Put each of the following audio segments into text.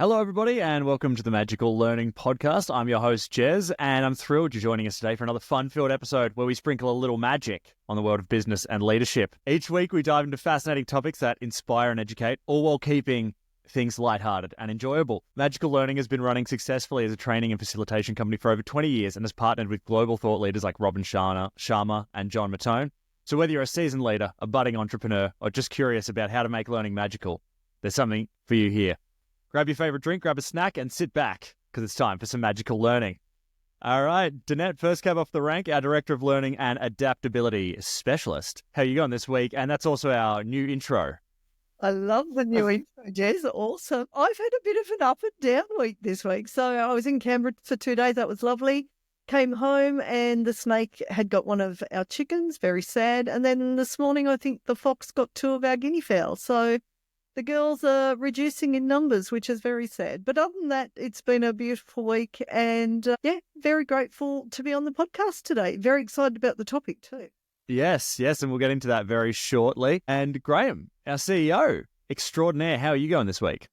Hello, everybody, and welcome to the Magical Learning Podcast. I'm your host, Jez, and I'm thrilled you're joining us today for another fun-filled episode where we sprinkle a little magic on the world of business and leadership. Each week, we dive into fascinating topics that inspire and educate, all while keeping things lighthearted and enjoyable. Magical Learning has been running successfully as a training and facilitation company for over 20 years and has partnered with global thought leaders like Robin Sharma and John Mattone. So whether you're a seasoned leader, a budding entrepreneur, or just curious about how to make learning magical, there's something for you here. Grab your favorite drink, grab a snack, and sit back, because it's time for some magical learning. All right, Danette, first cab off the rank, our Director of Learning and Adaptability Specialist. How are you going this week? And that's also our new intro. I love the new intro, Jez. Awesome. I've had a bit of an up and down week this week. So I was in Canberra for 2 days. That was lovely. Came home and the snake had got one of our chickens, very sad. And then this morning, I think the fox got 2 of our guinea fowls. So the girls are reducing in numbers, which is very sad. But other than that, it's been a beautiful week and very grateful to be on the podcast today. Very excited about the topic too. Yes, and we'll get into that very shortly. And Grahame, our CEO extraordinaire, how are you going this week?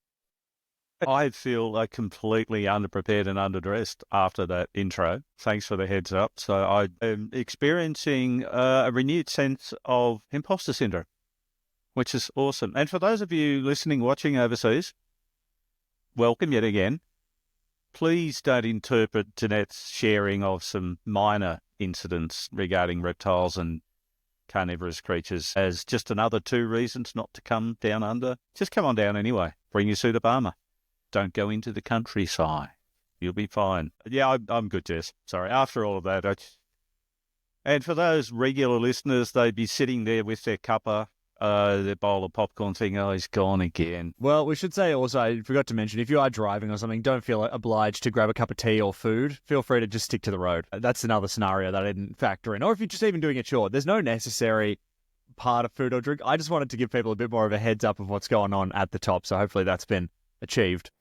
I feel completely underprepared and underdressed after that intro. Thanks for the heads up. So I am experiencing a renewed sense of imposter syndrome, which is awesome. And for those of you listening, watching overseas, welcome yet again. Please don't interpret Danette's sharing of some minor incidents regarding reptiles and carnivorous creatures as just another 2 reasons not to come down under. Just come on down anyway. Bring your suit of armour. Don't go into the countryside. You'll be fine. Yeah, I'm good, Jess. Sorry. After all of that, and for those regular listeners, they'd be sitting there with their cuppa, their bowl of popcorn thinking, oh, he's gone again. Well, we should say also, I forgot to mention, if you are driving or something, don't feel obliged to grab a cup of tea or food. Feel free to just stick to the road. That's another scenario that I didn't factor in. Or if you're just even doing a chore, there's no necessary part of food or drink. I just wanted to give people a bit more of a heads up of what's going on at the top. So hopefully that's been achieved.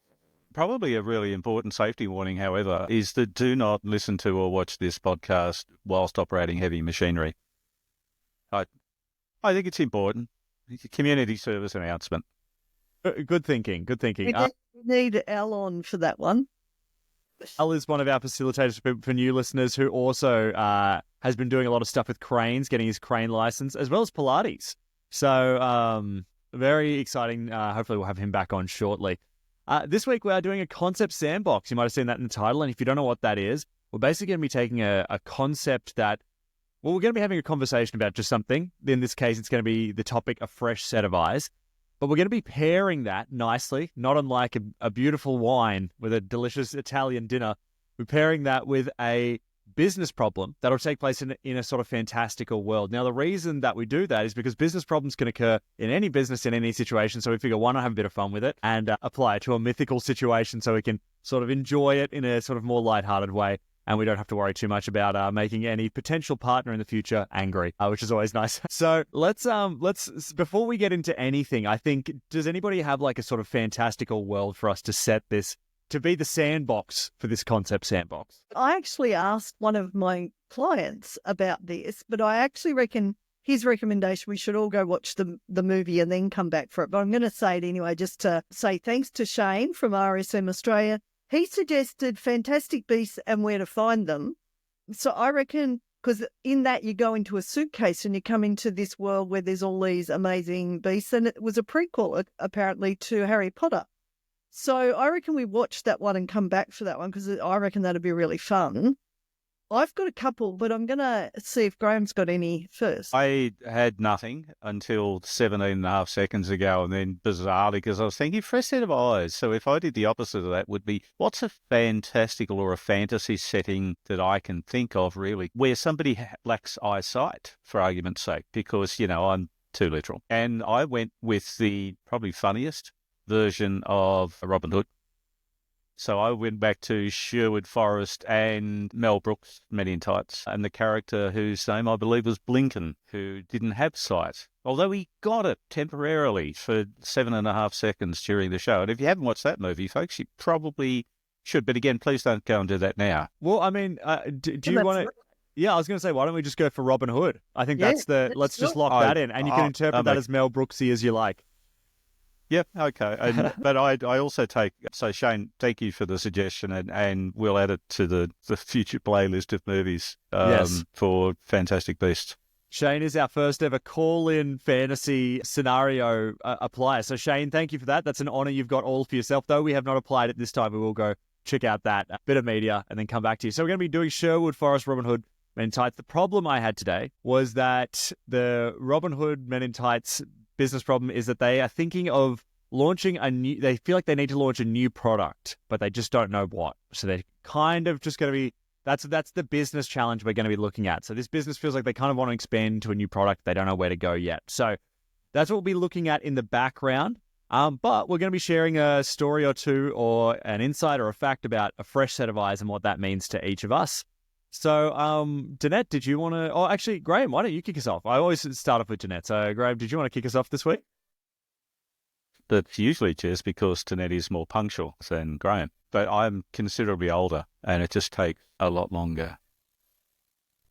Probably a really important safety warning, however, is that do not listen to or watch this podcast whilst operating heavy machinery. I think it's important. It's a community service announcement. Good thinking. We need Al on for that one. Al is one of our facilitators for new listeners who also has been doing a lot of stuff with cranes, getting his crane license, as well as Pilates. So very exciting. Hopefully we'll have him back on shortly. This week we are doing a concept sandbox. You might have seen that in the title. And if you don't know what that is, we're basically going to be taking a concept that, well, we're going to be having a conversation about just something. In this case, it's going to be the topic, a fresh set of eyes. But we're going to be pairing that nicely, not unlike a beautiful wine with a delicious Italian dinner. We're pairing that with a business problem that will take place in a sort of fantastical world. Now, the reason that we do that is because business problems can occur in any business, in any situation. So we figure, why not have a bit of fun with it and apply it to a mythical situation so we can sort of enjoy it in a sort of more lighthearted way. And we don't have to worry too much about making any potential partner in the future angry, which is always nice. So let's before we get into anything, I think, does anybody have like a sort of fantastical world for us to set this to be the sandbox for this concept sandbox? I actually asked one of my clients about this, but I actually reckon his recommendation, we should all go watch the movie and then come back for it. But I'm going to say it anyway, just to say thanks to Shane from RSM Australia. He suggested Fantastic Beasts and Where to Find Them. So I reckon, because in that you go into a suitcase and you come into this world where there's all these amazing beasts, and it was a prequel, apparently, to Harry Potter. So I reckon we watch that one and come back for that one, because I reckon that'd be really fun. I've got a couple, but I'm going to see if Graham's got any first. I had nothing until 17 and a half seconds ago, and then bizarrely, because I was thinking fresh set of eyes. So if I did the opposite of that, would be what's a fantastical or a fantasy setting that I can think of, really, where somebody lacks eyesight, for argument's sake, because, I'm too literal. And I went with the probably funniest version of Robin Hood. So I went back to Sherwood Forest and Mel Brooks, Men in Tights, and the character whose name I believe was Blinken, who didn't have sight, although he got it temporarily for 7.5 seconds during the show. And if you haven't watched that movie, folks, you probably should. But again, please don't go and do that now. Well, I mean, do you want to... Yeah, I was going to say, why don't we just go for Robin Hood? I think let's just lock that in, and you can interpret that as Mel Brooksy as you like. Yep, okay. But I also take, so Shane, thank you for the suggestion, and we'll add it to the future playlist of movies Yes. for Fantastic Beasts. Shane is our first ever call-in fantasy scenario applier. So Shane, thank you for that. That's an honor you've got all for yourself, though. We have not applied it this time. We will go check out that bit of media and then come back to you. So we're going to be doing Sherwood, Forest, Robin Hood, Men in Tights. The problem I had today was that the Robin Hood, Men in Tights business problem is that they are thinking of launching they feel like they need to launch a new product, but they just don't know what. So they're kind of just going to be, that's the business challenge we're going to be looking at. So this business feels like they kind of want to expand to a new product. They don't know where to go yet. So that's what we'll be looking at in the background. But we're going to be sharing a story or two or an insight or a fact about a fresh set of eyes and what that means to each of us. So, Danette, did you want to... Oh, actually, Grahame, why don't you kick us off? I always start off with Danette. So, Grahame, did you want to kick us off this week? That's usually just because Danette is more punctual than Grahame. But I'm considerably older, and it just takes a lot longer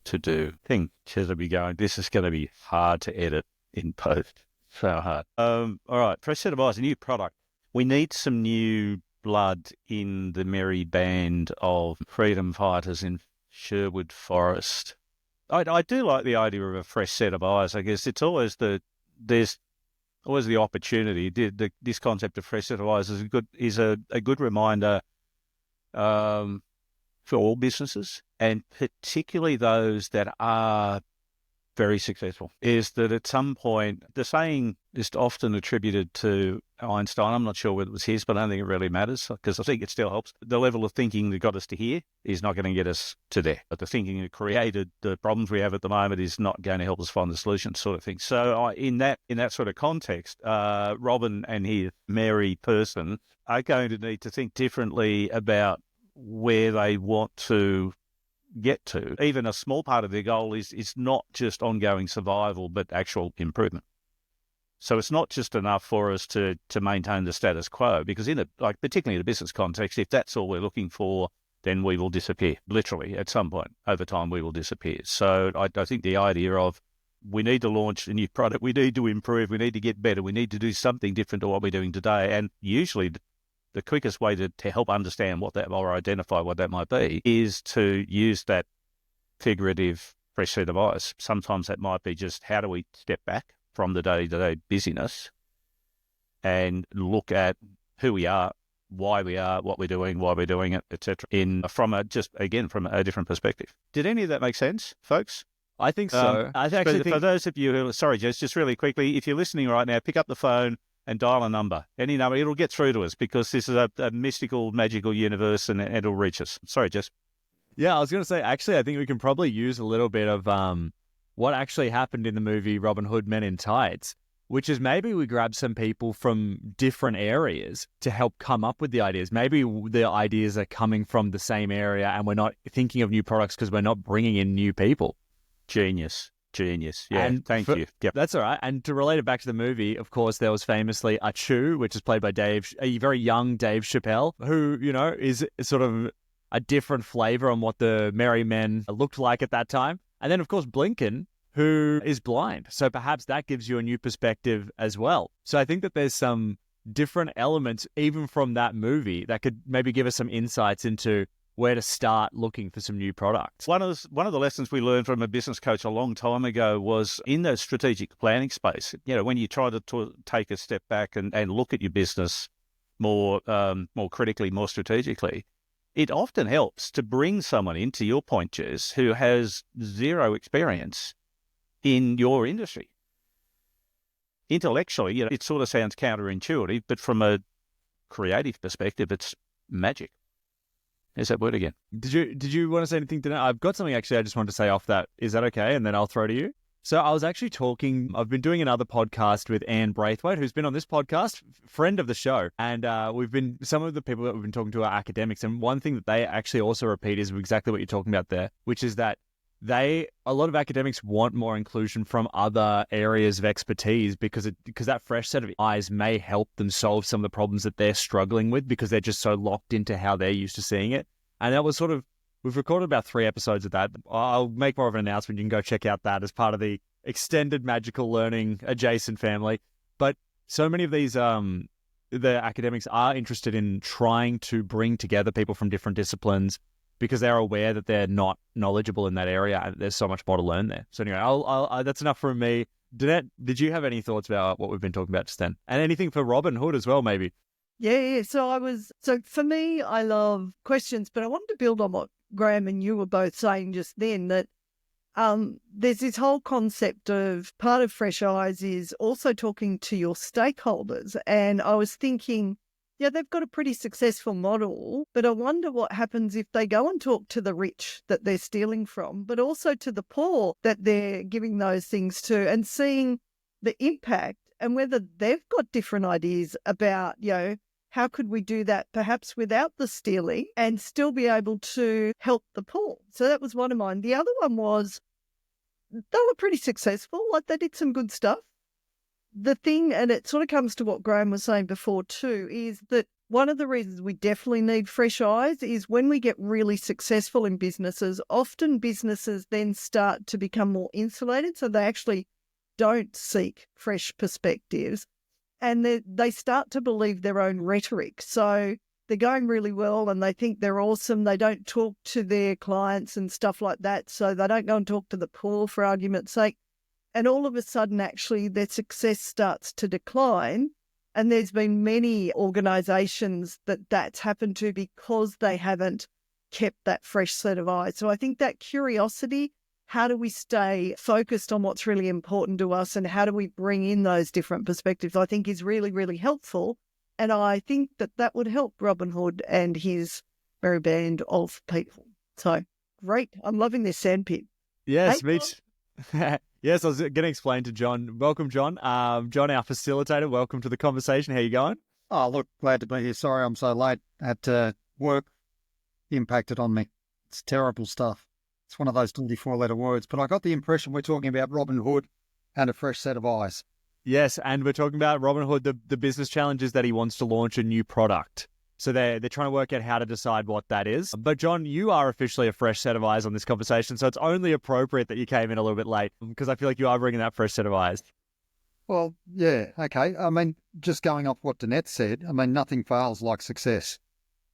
to do. I think Ches will be going, this is going to be hard to edit in post. So hard. All right, fresh set of eyes, a new product. We need some new blood in the merry band of freedom fighters in Sherwood Forest. I do like the idea of a fresh set of eyes. I guess it's always there's always the opportunity. This concept of fresh set of eyes is a good reminder for all businesses, and particularly those that are very successful, is that at some point, the saying is often attributed to Einstein. I'm not sure whether it was his, but I don't think it really matters because I think it still helps. The level of thinking that got us to here is not going to get us to there. But the thinking that created the problems we have at the moment is not going to help us find the solution, sort of thing. So in that sort of context, Robin and his merry person are going to need to think differently about where they want to get to. Even a small part of their goal is not just ongoing survival, but actual improvement. So it's not just enough for us to maintain the status quo, because particularly in a business context, if that's all we're looking for, then we will disappear. Literally, at some point over time, we will disappear. So I think the idea of we need to launch a new product, we need to improve, we need to get better, we need to do something different to what we're doing today. And usually the quickest way to help understand what that, or identify what that might be, is to use that figurative fresh set of eyes. Sometimes that might be just how do we step back from the day-to-day busyness and look at who we are, why we are, what we're doing, why we're doing it, etc. From a different perspective. Did any of that make sense, folks? I think so. For those of you who, sorry, Jess, just really quickly, if you're listening right now, pick up the phone and dial a number, any number. It'll get through to us because this is a mystical, magical universe, and it'll reach us. Sorry, Jess. Yeah, I was going to say, actually, I think we can probably use a little bit of what actually happened in the movie Robin Hood, Men in Tights, which is maybe we grab some people from different areas to help come up with the ideas. Maybe the ideas are coming from the same area and we're not thinking of new products because we're not bringing in new people. Genius. Yeah, and thank you. Yep. That's all right. And to relate it back to the movie, of course, there was famously a Chew, which is played by a very young Dave Chappelle, who, is sort of a different flavor on what the Merry Men looked like at that time. And then, of course, Blinken, who is blind. So perhaps that gives you a new perspective as well. So I think that there's some different elements, even from that movie, that could maybe give us some insights into where to start looking for some new products. One of the lessons we learned from a business coach a long time ago was in the strategic planning space. When you try to take a step back and look at your business more critically, more strategically, it often helps to bring someone in, to your point, Jez, who has zero experience in your industry. Intellectually, it sort of sounds counterintuitive, but from a creative perspective, it's magic. There's that word again. Did you want to say anything to that? I've got something actually I just wanted to say off that. Is that okay? And then I'll throw to you. So I was actually I've been doing another podcast with Anne Braithwaite, who's been on this podcast, friend of the show. And some of the people that we've been talking to are academics. And one thing that they actually also repeat is exactly what you're talking about there, which is that a lot of academics want more inclusion from other areas of expertise because that fresh set of eyes may help them solve some of the problems that they're struggling with because they're just so locked into how they're used to seeing it. And that was we've recorded about 3 episodes of that. I'll make more of an announcement. You can go check out that as part of the extended magical learning adjacent family. But so many of these the academics are interested in trying to bring together people from different disciplines because they're aware that they're not knowledgeable in that area and there's so much more to learn there. So anyway, that's enough from me. Danette, did you have any thoughts about what we've been talking about just then? And anything for Robin Hood as well, maybe? Yeah. So for me, I love questions, but I wanted to build on what Grahame and you were both saying just then, that there's this whole concept of part of Fresh Eyes is also talking to your stakeholders. And I was thinking, yeah, they've got a pretty successful model, but I wonder what happens if they go and talk to the rich that they're stealing from, but also to the poor that they're giving those things to, and seeing the impact and whether they've got different ideas about, how could we do that perhaps without the stealing and still be able to help the poor? So that was one of mine. The other one was they were pretty successful. Like, they did some good stuff. The thing, and it sort of comes to what Grahame was saying before too, is that one of the reasons we definitely need fresh eyes is when we get really successful in businesses, often businesses then start to become more insulated. So they actually don't seek fresh perspectives, and they start to believe their own rhetoric. So they're going really well and they think they're awesome. They don't talk to their clients and stuff like that. So they don't go and talk to the poor, for argument's sake. And all of a sudden, actually, their success starts to decline. And there's been many organisations that's happened to because they haven't kept that fresh set of eyes. So I think that curiosity, how do we stay focused on what's really important to us and how do we bring in those different perspectives, I think is really, really helpful. And I think that would help Robin Hood and his merry band of people. So great. I'm loving this sandpit. Yes, Hey, me too. Yes, I was going to explain to John. Welcome, John. John, our facilitator, welcome to the conversation. How you going? Oh, look, glad to be here. Sorry I'm so late. At work impacted on me. It's terrible stuff. It's one of those 24-letter words. But I got the impression we're talking about Robin Hood and a fresh set of eyes. Yes, and we're talking about Robin Hood, the business challenges that he wants to launch a new product. So they're trying to work out how to decide what that is. But John, you are officially a fresh set of eyes on this conversation, so it's only appropriate that you came in a little bit late because I feel like you are bringing that fresh set of eyes. Well, yeah, okay. I mean, just going off what Danette said, I mean, nothing fails like success.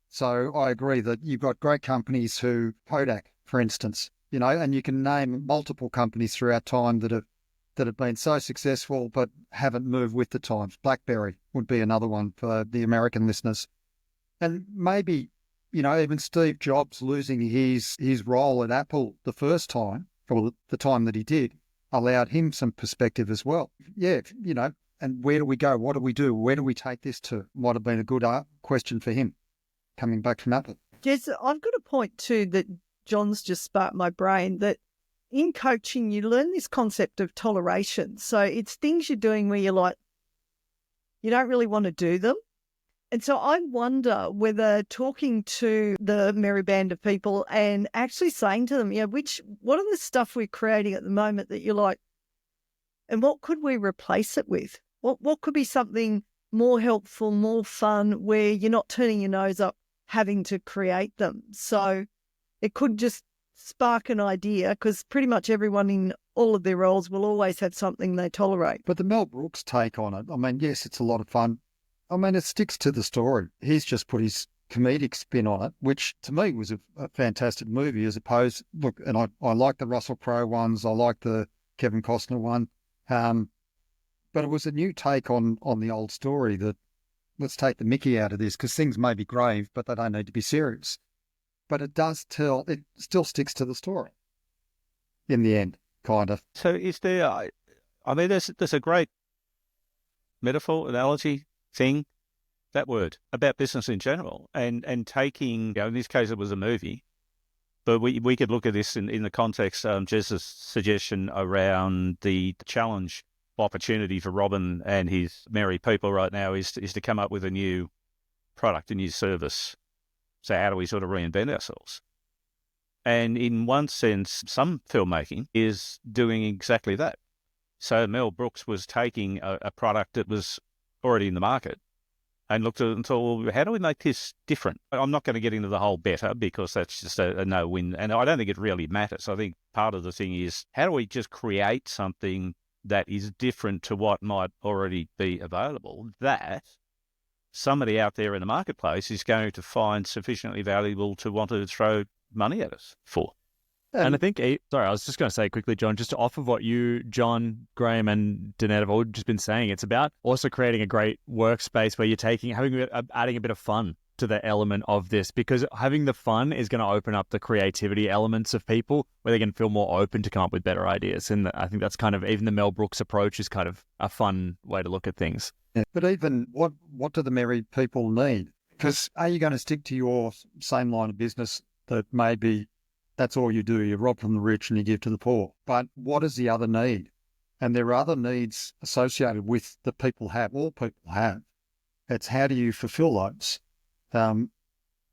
So I agree that you've got great companies who, Kodak, for instance, and you can name multiple companies throughout time that have been so successful but haven't moved with the times. BlackBerry would be another one for the American listeners. And maybe, even Steve Jobs losing his role at Apple the first time, or the time that he did, allowed him some perspective as well. Yeah, and where do we go? What do we do? Where do we take this to? Might have been a good question for him coming back from Apple. Jess, I've got a point too that John's just sparked my brain, that in coaching, you learn this concept of toleration. So it's things you're doing where you're like, you don't really want to do them. And so I wonder whether talking to the merry band of people and actually saying to them, what are the stuff we're creating at the moment that you're like, and what could we replace it with? What could be something more helpful, more fun, where you're not turning your nose up having to create them? So it could just spark an idea, because pretty much everyone in all of their roles will always have something they tolerate. But the Mel Brooks take on it, I mean, yes, it's a lot of fun. I mean, it sticks to the story. He's just put his comedic spin on it, which to me was a fantastic movie as opposed, look, and I like the Russell Crowe ones, I like the Kevin Costner one, but it was a new take on the old story that let's take the mickey out of this, because things may be grave, but they don't need to be serious. But it still sticks to the story in the end, kind of. So is there, I mean, there's a great metaphor, analogy, thing, that word, about business in general, and taking, in this case it was a movie, but we could look at this in the context, Jess's suggestion around the challenge opportunity for Robin and his merry people right now is to come up with a new product, a new service. So how do we sort of reinvent ourselves? And in one sense, some filmmaking is doing exactly that. So Mel Brooks was taking a product that was already in the market and looked at it and thought, well, how do we make this different? I'm not going to get into the whole better, because that's just a no-win. And I don't think it really matters. I think part of the thing is, how do we just create something that is different to what might already be available, that somebody out there in the marketplace is going to find sufficiently valuable to want to throw money at us for. And I think, sorry, I was just going to say quickly, John, just off of what you, John, Grahame, and Danette have all just been saying, it's about also creating a great workspace where you're adding a bit of fun to the element of this, because having the fun is going to open up the creativity elements of people where they can feel more open to come up with better ideas. And I think that's kind of, even the Mel Brooks approach is kind of a fun way to look at things. Yeah. But even what do the merry people need? Because are you going to stick to your same line of business that maybe that's all you do? You rob from the rich and you give to the poor. But what is the other need? And there are other needs associated with that people have, all people have. It's how do you fulfill those?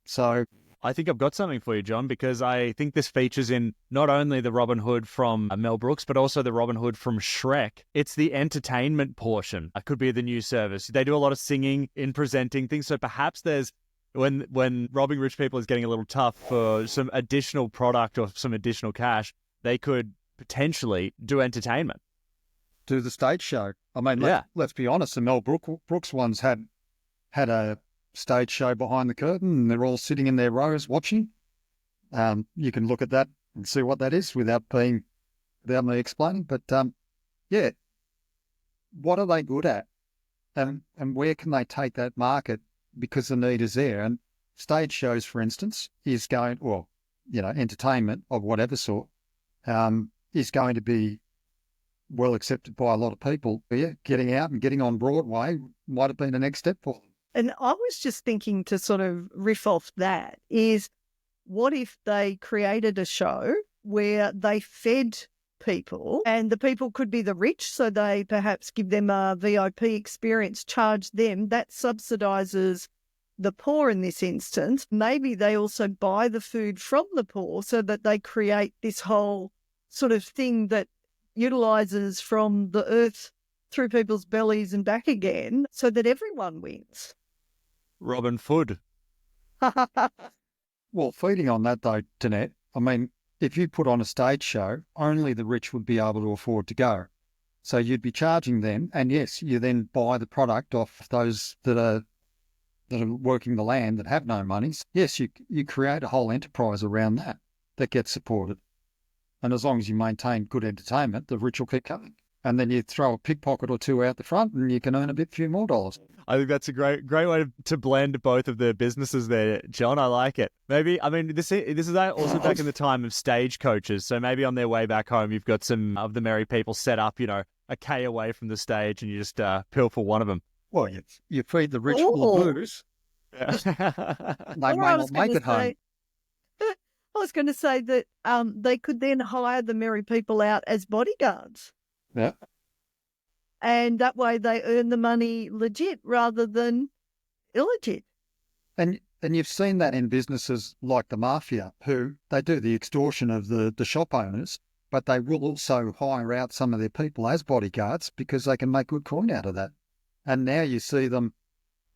So I think I've got something for you, John, because I think this features in not only the Robin Hood from Mel Brooks, but also the Robin Hood from Shrek. It's the entertainment portion. It could be the new service. They do a lot of singing in presenting things. So perhaps there's, when robbing rich people is getting a little tough for some additional product or some additional cash, they could potentially do entertainment. Do the stage show. I mean, let's be honest, the Mel Brooks ones had a stage show behind the curtain and they're all sitting in their rows watching. You can look at that and see what that is without me explaining. But yeah, what are they good at? And where can they take that market? Because the need is there. And stage shows, for instance, is going, well, entertainment of whatever sort, is going to be well accepted by a lot of people. Yeah, getting out and getting on Broadway might have been the next step for them. And I was just thinking, to sort of riff off that, is what if they created a show where they fed people and the people could be the rich, so they perhaps give them a VIP experience, charge them, that subsidises the poor in this instance. Maybe they also buy the food from the poor so that they create this whole sort of thing that utilises from the earth through people's bellies and back again, so that everyone wins. Robin Hood. Well, feeding on that though, Danette, I mean, if you put on a stage show, only the rich would be able to afford to go. So you'd be charging them, and yes, you then buy the product off those that are working the land that have no money. Yes, you create a whole enterprise around that gets supported. And as long as you maintain good entertainment, the rich will keep coming. And then you throw a pickpocket or two out the front and you can earn a few more dollars. I think that's a great way to blend both of the businesses there, John. I like it. Maybe, I mean, this is also back in the time of stagecoaches. So maybe on their way back home, you've got some of the merry people set up, a K away from the stage, and you just pilfer one of them. Well, you feed the rich full of booze. Yeah. They may not make it home. I was going to say that they could then hire the merry people out as bodyguards. Yeah. And that way they earn the money legit rather than illegit. And you've seen that in businesses like the mafia, who they do the extortion of the shop owners, but they will also hire out some of their people as bodyguards because they can make good coin out of that. And now you see them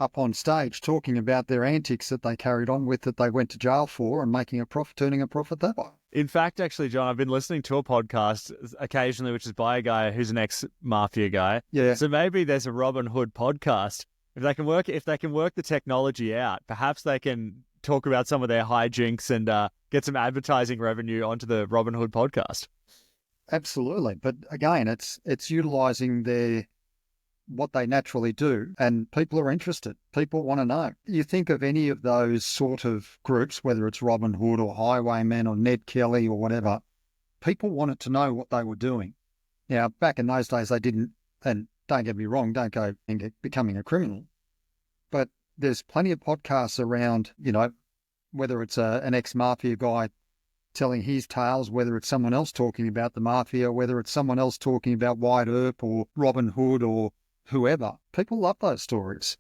up on stage talking about their antics that they carried on with, that they went to jail for, and making a profit, turning a profit that way. In fact, actually, John, I've been listening to a podcast occasionally, which is by a guy who's an ex-mafia guy. Yeah. So maybe there's a Robin Hood podcast. If they can work the technology out, perhaps they can talk about some of their hijinks and get some advertising revenue onto the Robin Hood podcast. Absolutely. But again, it's utilising what they naturally do, and people are interested. People want to know. You think of any of those sort of groups, whether it's Robin Hood or Highwaymen or Ned Kelly or whatever, people wanted to know what they were doing. Now, back in those days, they didn't, and don't get me wrong, don't go into becoming a criminal, but there's plenty of podcasts around, whether it's an ex-mafia guy telling his tales, whether it's someone else talking about the mafia, whether it's someone else talking about White Earp or Robin Hood or whoever. People love those stories.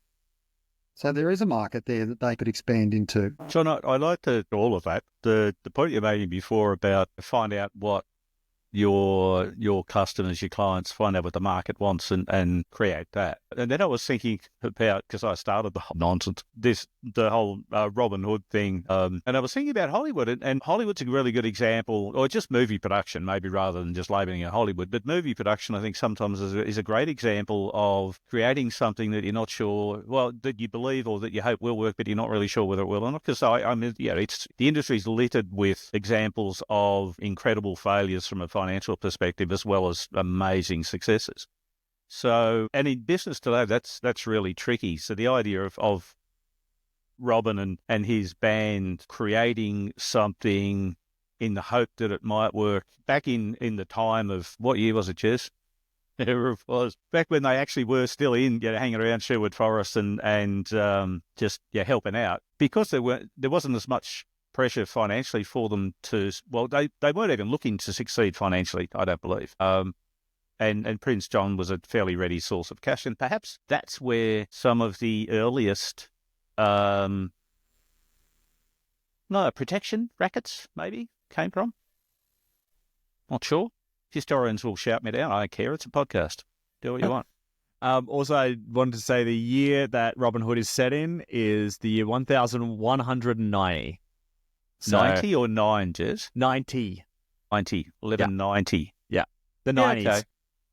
So there is a market there that they could expand into. John, I like all of that. The point you made before about find out what your customers, your clients, find out what the market wants and create that. And then I was thinking about, because I started the whole nonsense, the whole Robin Hood thing, and I was thinking about Hollywood, and Hollywood's a really good example, or just movie production, maybe rather than just labeling it Hollywood, but movie production I think sometimes is a great example of creating something that you're not sure, well, that you believe or that you hope will work, but you're not really sure whether it will or not. Because I mean, it's the industry's littered with examples of incredible failures from a financial perspective as well as amazing successes. So, and in business today, that's really tricky. So the idea of Robin and his band creating something in the hope that it might work back in the time of, what year was it, Jess? Whatever it was, back when they actually were still hanging around Sherwood Forest and just helping out, because there wasn't as much pressure financially for them to, well, they weren't even looking to succeed financially, I don't believe. And Prince John was a fairly ready source of cash, and perhaps that's where some of the earliest protection rackets maybe came from. Not sure. Historians will shout me down. I don't care. It's a podcast. Do what you want. Also, I wanted to say the year that Robin Hood is set in is the year 1190. So, 90 or 9, Jez? 90. 90. 1190. Yeah. The 90s. Okay.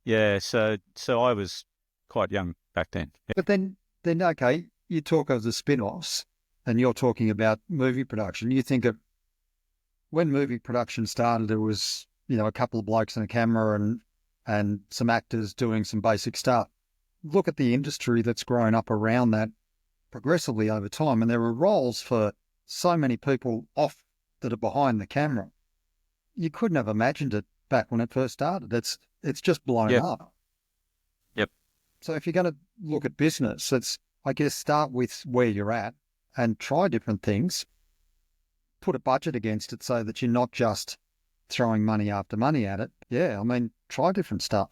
Yeah, so I was quite young back then. But then okay, you talk of the spin-offs and you're talking about movie production. You think of when movie production started, there was, a couple of blokes and a camera and some actors doing some basic stuff. Look at the industry that's grown up around that progressively over time. And there are roles for so many people off that are behind the camera. You couldn't have imagined it back when it first started. It's just blown up. Yep. So if you're going to look at business, it's, I guess, start with where you're at and try different things, put a budget against it so that you're not just throwing money after money at it. Yeah, I mean, try different stuff.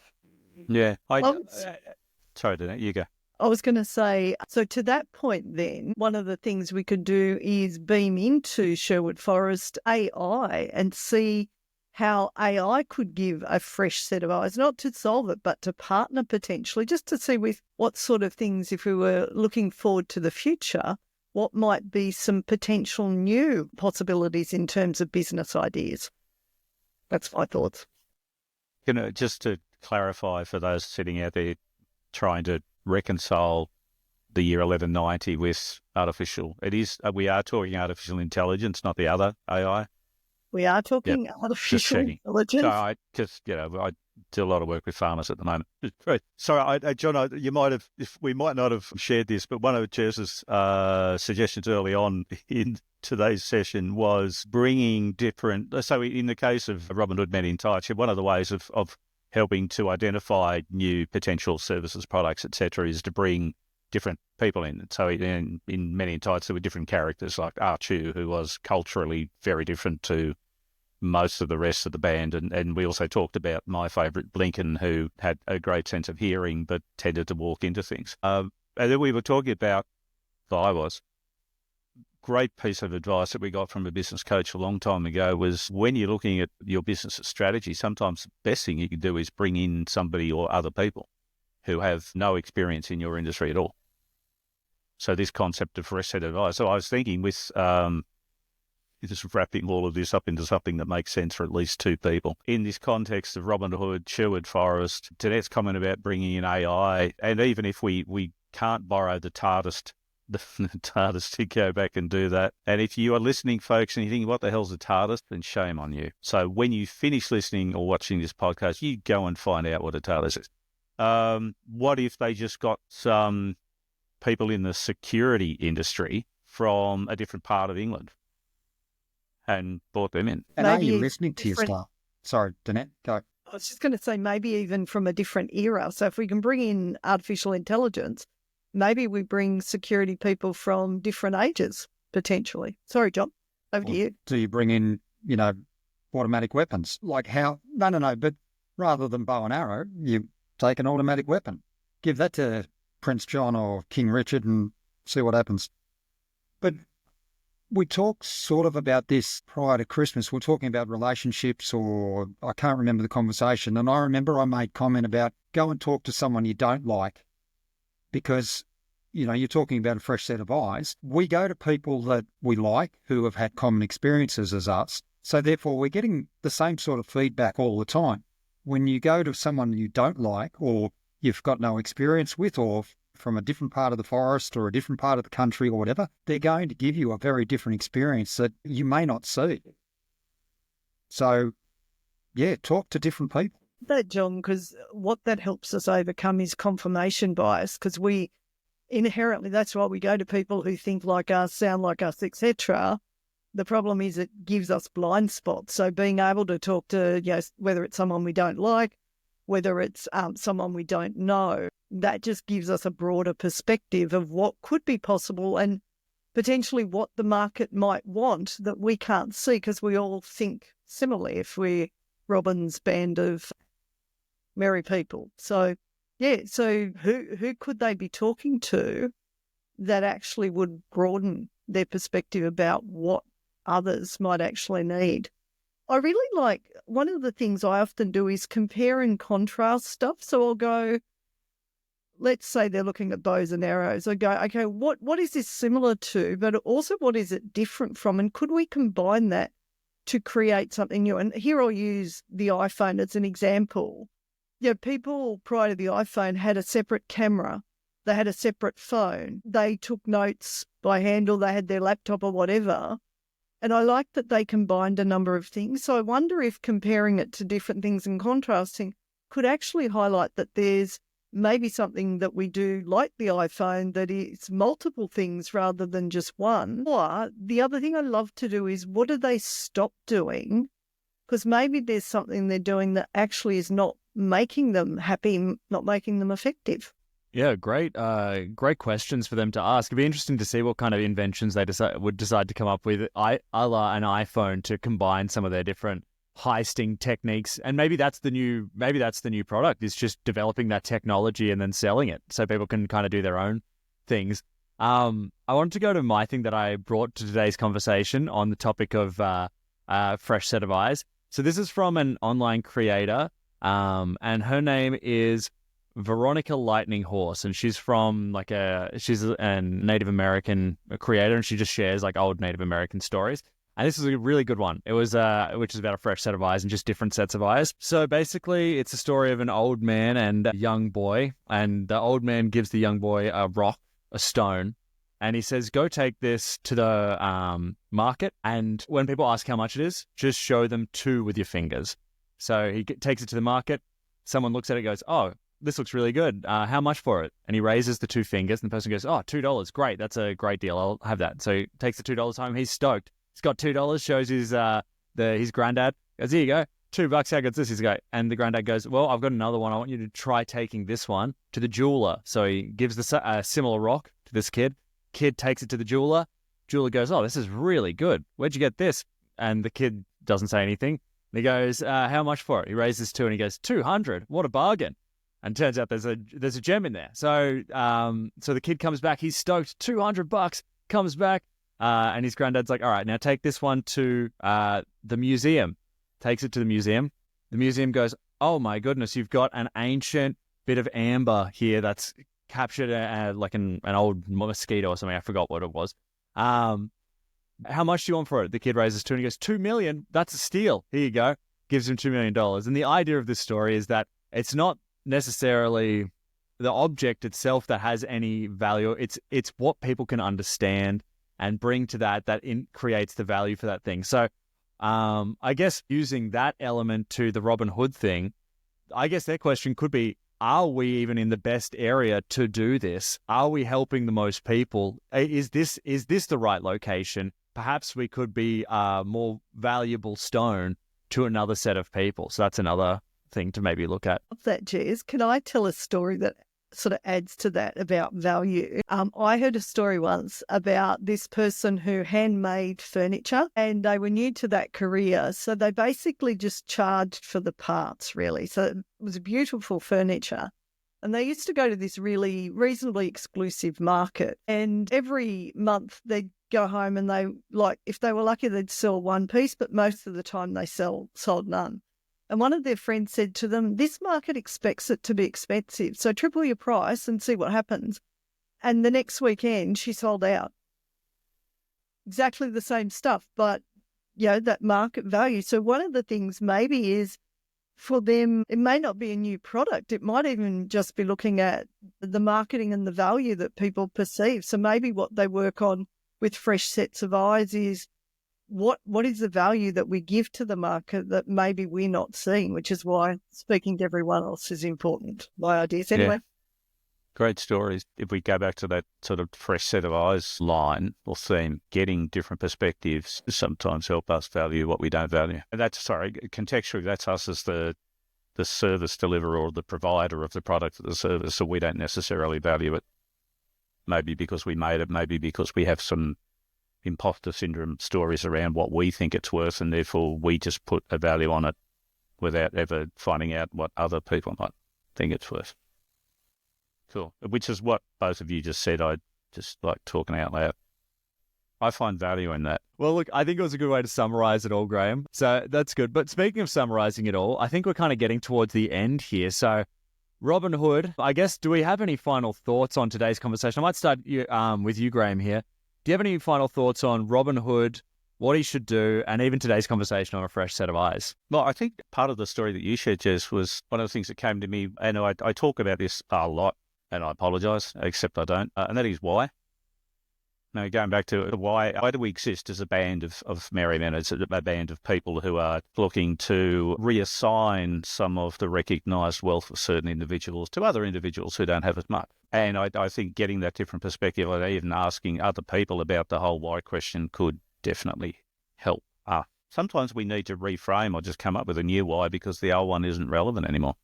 Yeah. Sorry, Danette, you go. I was going to say, so to that point then, one of the things we could do is beam into Sherwood Forest AI and see how AI could give a fresh set of eyes, not to solve it, but to partner potentially, just to see with what sort of things, if we were looking forward to the future, what might be some potential new possibilities in terms of business ideas. That's my thoughts. Just to clarify for those sitting out there trying to reconcile the year 1190 with artificial, we are talking artificial intelligence, not the other AI. We are talking artificial intelligence. So because I do a lot of work with farmers at the moment. Sorry, John, we might not have shared this, but one of Jez's suggestions early on in today's session was bringing different. So in the case of Robin Hood Men in Tights, one of the ways of helping to identify new potential services, products, etc., is to bring different people in. So in Men in Tights, there were different characters like Archu, who was culturally very different to most of the rest of the band. And we also talked about my favourite, Blinken, who had a great sense of hearing but tended to walk into things. And then we were talking about, great piece of advice that we got from a business coach a long time ago was, when you're looking at your business strategy, sometimes the best thing you can do is bring in somebody or other people who have no experience in your industry at all. So this concept of fresh set of eyes. So I was thinking with just wrapping all of this up into something that makes sense for at least two people. In this context of Robin Hood, Sherwood Forest, Danette's comment about bringing in AI, and even if we can't borrow the TARDIS to go back and do that. And if you are listening, folks, and you think, what the hell's a TARDIS? Then shame on you. So when you finish listening or watching this podcast, you go and find out what a TARDIS is. What if they just got some people in the security industry from a different part of England and brought them in? And are you listening to your stuff? Sorry, Danette, go. I was just going to say, maybe even from a different era. So if we can bring in artificial intelligence, maybe we bring security people from different ages, potentially. Sorry, John, over to you. Do you bring in, automatic weapons? Like how? No, but rather than bow and arrow, you take an automatic weapon. Give that to Prince John or King Richard and see what happens. But we talked sort of about this prior to Christmas. We're talking about relationships, or I can't remember the conversation. And I remember I made comment about go and talk to someone you don't like, because, you know, you're talking about a fresh set of eyes. We go to people that we like, who have had common experiences as us. So therefore, we're getting the same sort of feedback all the time. When you go to someone you don't like, or you've got no experience with, or from a different part of the forest or a different part of the country or whatever, they're going to give you a very different experience that you may not see. So, yeah, talk to different people. That, John, because what that helps us overcome is confirmation bias, because we inherently, that's why we go to people who think like us, sound like us, etc. The problem is it gives us blind spots. So being able to talk to, you know, whether it's someone we don't like, whether it's someone we don't know, that just gives us a broader perspective of what could be possible and potentially what the market might want that we can't see, because we all think similarly if we're Robin's band of merry people. So, yeah, so who could they be talking to that actually would broaden their perspective about what others might actually need? I really like, one of the things I often do is compare and contrast stuff. So I'll go, let's say they're looking at bows and arrows. I go, okay, what is this similar to, but also what is it different from? And could we combine that to create something new? And here I'll use the iPhone as an example. You know, people prior to the iPhone had a separate camera. They had a separate phone. They took notes by hand, or they had their laptop or whatever. And I like that they combined a number of things. So I wonder if comparing it to different things and contrasting could actually highlight that there's maybe something that we do like the iPhone that is multiple things rather than just one. Or the other thing I love to do is, what do they stop doing? Because maybe there's something they're doing that actually is not making them happy, not making them effective. Yeah, great questions for them to ask. It'd be interesting to see what kind of inventions they would decide to come up with, a la an iPhone, to combine some of their different heisting techniques. And maybe that's the new product, is just developing that technology and then selling it so people can kind of do their own things. I wanted to go to my thing that I brought to today's conversation on the topic of fresh set of eyes. So this is from an online creator, and her name is Veronica Lightning Horse, and she's from she's a Native American creator, and she just shares like old Native American stories. And this is a really good one. It was which is about a fresh set of eyes and just different sets of eyes. So basically, it's a story of an old man and a young boy, and the old man gives the young boy a rock, a stone, and he says, "Go take this to the market, and when people ask how much it is, just show them 2 with your fingers." So he takes it to the market. Someone looks at it and goes, "Oh, this looks really good. How much for it?" And he raises the 2 fingers, and the person goes, "Oh, $2. Great. That's a great deal. I'll have that." So he takes the $2 home. He's stoked. He's got $2, shows his granddad. Goes, "Here you go. $2. How good's this?" He's like, and the granddad goes, "Well, I've got another one. I want you to try taking this one to the jeweler." So he gives a similar rock to this kid. Kid takes it to the jeweler. Jeweler goes, "Oh, this is really good. Where'd you get this?" And the kid doesn't say anything. And he goes, "How much for it?" He raises 2 and he goes, $200. What a bargain. And turns out there's a gem in there. So so the kid comes back. He's stoked. $200. Comes back, and his granddad's like, "All right, now take this one to the museum." Takes it to the museum. The museum goes, "Oh my goodness, you've got an ancient bit of amber here that's captured like an old mosquito or something. I forgot what it was. How much do you want for it?" The kid raises 2 and he goes, $2 million. That's a steal. Here you go. Gives him $2 million. And the idea of this story is that it's not necessarily the object itself that has any value. It's what people can understand and bring to that creates the value for that thing. So I guess using that element to the Robin Hood thing, I guess their question could be, are we even in the best area to do this? Are we helping the most people? Is this the right location? Perhaps we could be a more valuable stone to another set of people. So that's another thing to maybe look at. Of that, Jez, can I tell a story that sort of adds to that about value? I heard a story once about this person who handmade furniture, and they were new to that career. So they basically just charged for the parts, really. So it was beautiful furniture. And they used to go to this really reasonably exclusive market. And every month they'd go home and they, like, if they were lucky, they'd sell one piece, but most of the time they sold none. And one of their friends said to them, this market expects it to be expensive, so triple your price and see what happens. And the next weekend, she sold out. Exactly the same stuff, but, that market value. So one of the things maybe is for them, it may not be a new product. It might even just be looking at the marketing and the value that people perceive. So maybe what they work on with fresh sets of eyes is what is the value that we give to the market that maybe we're not seeing, which is why speaking to everyone else is important. My ideas anyway. Yeah. Great stories. If we go back to that sort of fresh set of eyes line or theme, getting different perspectives sometimes help us value what we don't value. And contextually, that's us as the service deliverer or the provider of the product or the service, so we don't necessarily value it. Maybe because we made it, maybe because we have some imposter syndrome stories around what we think it's worth, and therefore we just put a value on it without ever finding out what other people might think it's worth. Cool. Which is what both of you just said. I just like talking out loud. I find value in that. Well, look, I think it was a good way to summarize it all, Grahame. So that's good. But speaking of summarizing it all, I think we're kind of getting towards the end here. So Robin Hood, I guess, do we have any final thoughts on today's conversation? I might start with you, Grahame, here. Do you have any final thoughts on Robin Hood, what he should do, and even today's conversation on a fresh set of eyes? Well, I think part of the story that you shared, Jess, was one of the things that came to me, and I talk about this a lot, and I apologise, except I don't, and that is why. Now, going back to why do we exist as a band of merry men, as a band of people who are looking to reassign some of the recognised wealth of certain individuals to other individuals who don't have as much. And I think getting that different perspective, and even asking other people about the whole why question could definitely help. Sometimes we need to reframe or just come up with a new why because the old one isn't relevant anymore.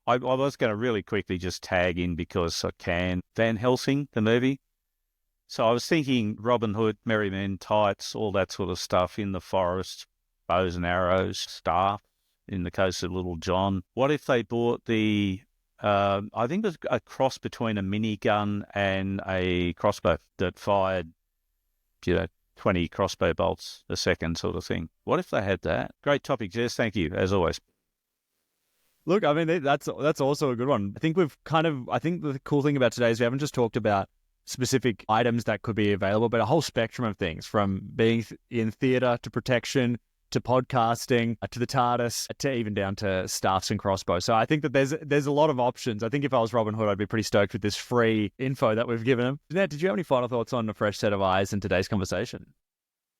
I was going to really quickly just tag in because I can. Van Helsing, the movie. So I was thinking Robin Hood, merry men, tights, all that sort of stuff in the forest, bows and arrows, staff, in the case of Little John. What if they bought I think it was a cross between a minigun and a crossbow that fired, 20 crossbow bolts a second sort of thing. What if they had that? Great topic, Jess. Thank you, as always. Look, I mean, that's also a good one. I think the cool thing about today is we haven't just talked about specific items that could be available, but a whole spectrum of things, from being in theatre to protection to podcasting to the TARDIS to even down to staffs and crossbows. So I think that there's a lot of options. I think if I was Robin Hood, I'd be pretty stoked with this free info that we've given him. Danette, did you have any final thoughts on a fresh set of eyes in today's conversation?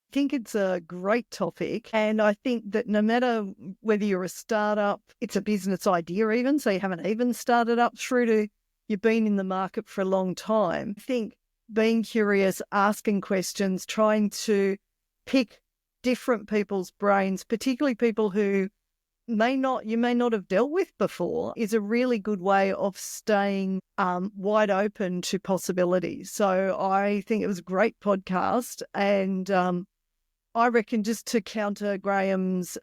I think it's a great topic, and I think that no matter whether you're a startup, it's a business idea even, so you haven't even started up, through to you've been in the market for a long time, I think being curious, asking questions, trying to pick different people's brains, particularly people who you may not have dealt with before, is a really good way of staying wide open to possibilities. So I think it was a great podcast, and I reckon, just to counter Grahame's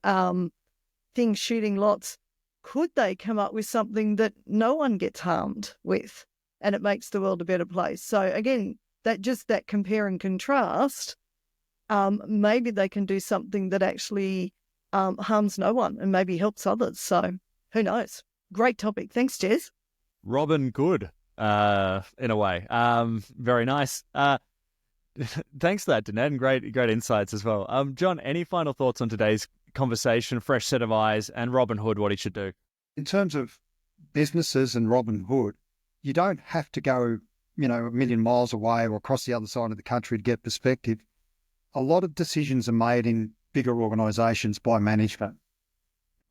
thing, shooting lots, could they come up with something that no one gets harmed with and it makes the world a better place? So again, that compare and contrast, maybe they can do something that actually harms no one and maybe helps others. So who knows? Great topic. Thanks, Jez. Robin Good, in a way. Very nice. Thanks for that, Danette, and great insights as well. John, any final thoughts on today's conversation, fresh set of eyes, and Robin Hood, what he should do? In terms of businesses and Robin Hood, you don't have to go, a million miles away or across the other side of the country to get perspective. A lot of decisions are made in bigger organisations by management.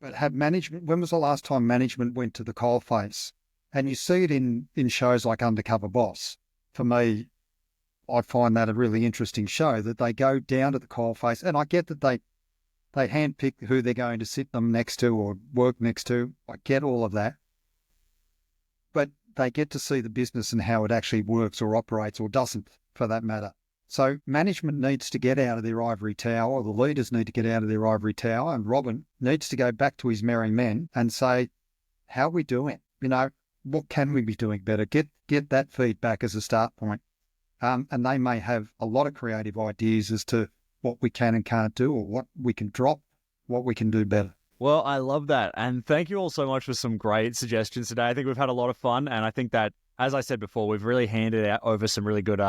But when was the last time management went to the coalface? And you see it in shows like Undercover Boss. For me, I find that a really interesting show, that they go down to the coalface, and I get that they handpick who they're going to sit them next to or work next to. I get all of that. But they get to see the business and how it actually works or operates, or doesn't, for that matter. So management needs to get out of their ivory tower, or the leaders need to get out of their ivory tower, and Robin needs to go back to his merry men and say, how are we doing? What can we be doing better? Get that feedback as a start point. and they may have a lot of creative ideas as to what we can and can't do, or what we can drop, what we can do better. Well, I love that. And thank you all so much for some great suggestions today. I think we've had a lot of fun. And I think that, as I said before, we've really handed out over some really good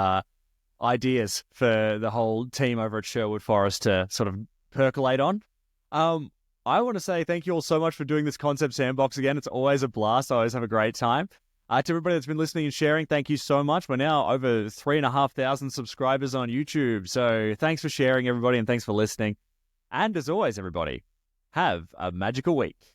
ideas for the whole team over at Sherwood Forest to sort of percolate on. I want to say thank you all so much for doing this Concept Sandbox again. It's always a blast. I always have a great time. To everybody that's been listening and sharing, thank you so much. We're now over 3,500 subscribers on YouTube. So thanks for sharing, everybody, and thanks for listening. And as always, everybody, have a magical week.